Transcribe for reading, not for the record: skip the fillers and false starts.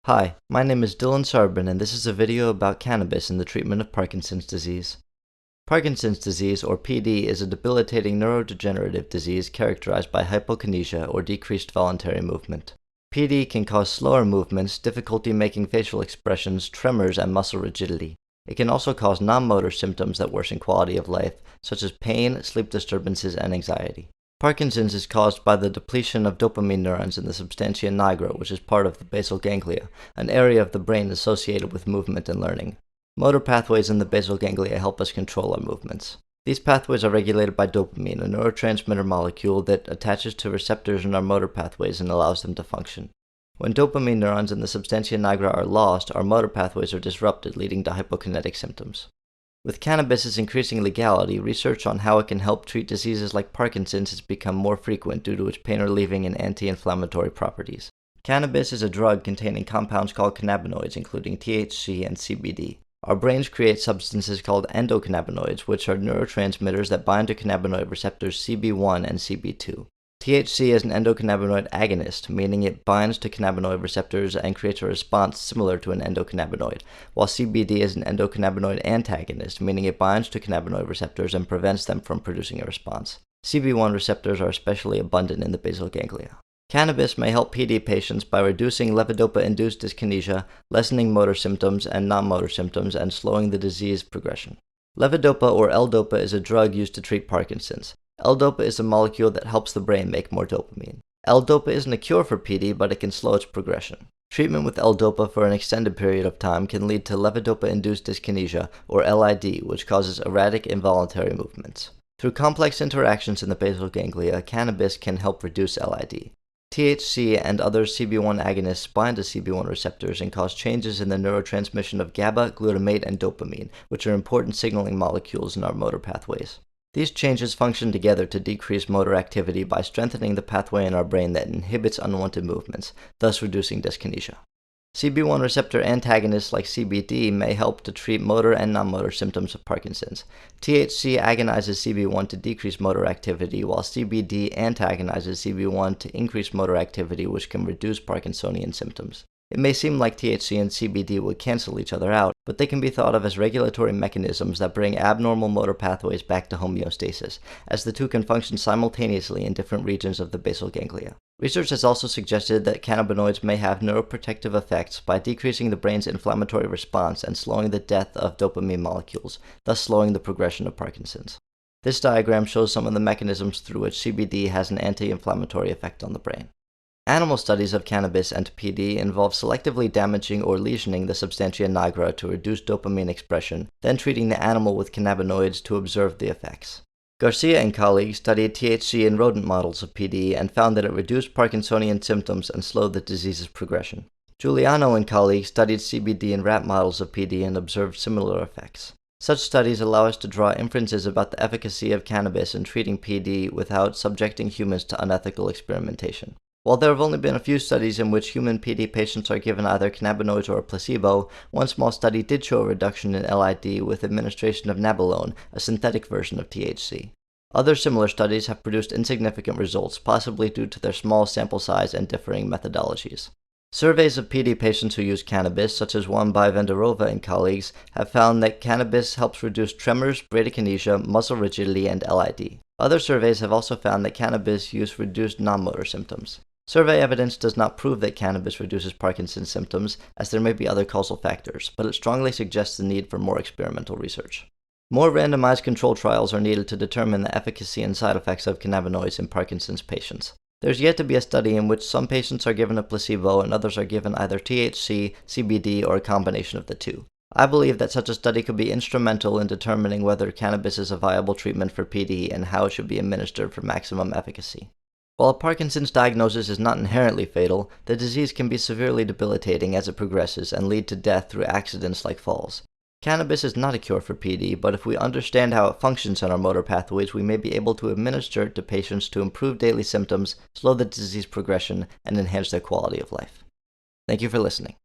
Hi, my name is Dylan Sarbin, and this is a video about cannabis in the treatment of Parkinson's disease. Parkinson's disease, or PD, is a debilitating neurodegenerative disease characterized by hypokinesia, or decreased voluntary movement. PD can cause slower movements, difficulty making facial expressions, tremors, and muscle rigidity. It can also cause non-motor symptoms that worsen quality of life, such as pain, sleep disturbances, and anxiety. Parkinson's is caused by the depletion of dopamine neurons in the substantia nigra, which is part of the basal ganglia, an area of the brain associated with movement and learning. Motor pathways in the basal ganglia help us control our movements. These pathways are regulated by dopamine, a neurotransmitter molecule that attaches to receptors in our motor pathways and allows them to function. When dopamine neurons in the substantia nigra are lost, our motor pathways are disrupted, leading to hypokinetic symptoms. With cannabis's increasing legality, research on how it can help treat diseases like Parkinson's has become more frequent due to its pain-relieving and anti-inflammatory properties. Cannabis is a drug containing compounds called cannabinoids, including THC and CBD. Our brains create substances called endocannabinoids, which are neurotransmitters that bind to cannabinoid receptors CB1 and CB2. THC is an endocannabinoid agonist, meaning it binds to cannabinoid receptors and creates a response similar to an endocannabinoid, while CBD is an endocannabinoid antagonist, meaning it binds to cannabinoid receptors and prevents them from producing a response. CB1 receptors are especially abundant in the basal ganglia. Cannabis may help PD patients by reducing levodopa-induced dyskinesia, lessening motor symptoms and non-motor symptoms, and slowing the disease progression. Levodopa or L-Dopa is a drug used to treat Parkinson's. L-Dopa is a molecule that helps the brain make more dopamine. L-Dopa isn't a cure for PD, but it can slow its progression. Treatment with L-Dopa for an extended period of time can lead to levodopa-induced dyskinesia, or LID, which causes erratic, involuntary movements. Through complex interactions in the basal ganglia, cannabis can help reduce LID. THC and other CB1 agonists bind to CB1 receptors and cause changes in the neurotransmission of GABA, glutamate, and dopamine, which are important signaling molecules in our motor pathways. These changes function together to decrease motor activity by strengthening the pathway in our brain that inhibits unwanted movements, thus reducing dyskinesia. CB1 receptor antagonists like CBD may help to treat motor and non-motor symptoms of Parkinson's. THC agonizes CB1 to decrease motor activity, while CBD antagonizes CB1 to increase motor activity, which can reduce Parkinsonian symptoms. It may seem like THC and CBD would cancel each other out, but they can be thought of as regulatory mechanisms that bring abnormal motor pathways back to homeostasis, as the two can function simultaneously in different regions of the basal ganglia. Research has also suggested that cannabinoids may have neuroprotective effects by decreasing the brain's inflammatory response and slowing the death of dopamine molecules, thus slowing the progression of Parkinson's. This diagram shows some of the mechanisms through which CBD has an anti-inflammatory effect on the brain. Animal studies of cannabis and PD involve selectively damaging or lesioning the substantia nigra to reduce dopamine expression, then treating the animal with cannabinoids to observe the effects. Garcia and colleagues studied THC in rodent models of PD and found that it reduced Parkinsonian symptoms and slowed the disease's progression. Giuliano and colleagues studied CBD in rat models of PD and observed similar effects. Such studies allow us to draw inferences about the efficacy of cannabis in treating PD without subjecting humans to unethical experimentation. While there have only been a few studies in which human PD patients are given either cannabinoids or a placebo, one small study did show a reduction in LID with administration of nabilone, a synthetic version of THC. Other similar studies have produced insignificant results, possibly due to their small sample size and differing methodologies. Surveys of PD patients who use cannabis, such as one by Venderova and colleagues, have found that cannabis helps reduce tremors, bradykinesia, muscle rigidity, and LID. Other surveys have also found that cannabis use reduced non-motor symptoms. Survey evidence does not prove that cannabis reduces Parkinson's symptoms, as there may be other causal factors, but it strongly suggests the need for more experimental research. More randomized control trials are needed to determine the efficacy and side effects of cannabinoids in Parkinson's patients. There's yet to be a study in which some patients are given a placebo and others are given either THC, CBD, or a combination of the two. I believe that such a study could be instrumental in determining whether cannabis is a viable treatment for PD and how it should be administered for maximum efficacy. While a Parkinson's diagnosis is not inherently fatal, the disease can be severely debilitating as it progresses and lead to death through accidents like falls. Cannabis is not a cure for PD, but if we understand how it functions in our motor pathways, we may be able to administer it to patients to improve daily symptoms, slow the disease progression, and enhance their quality of life. Thank you for listening.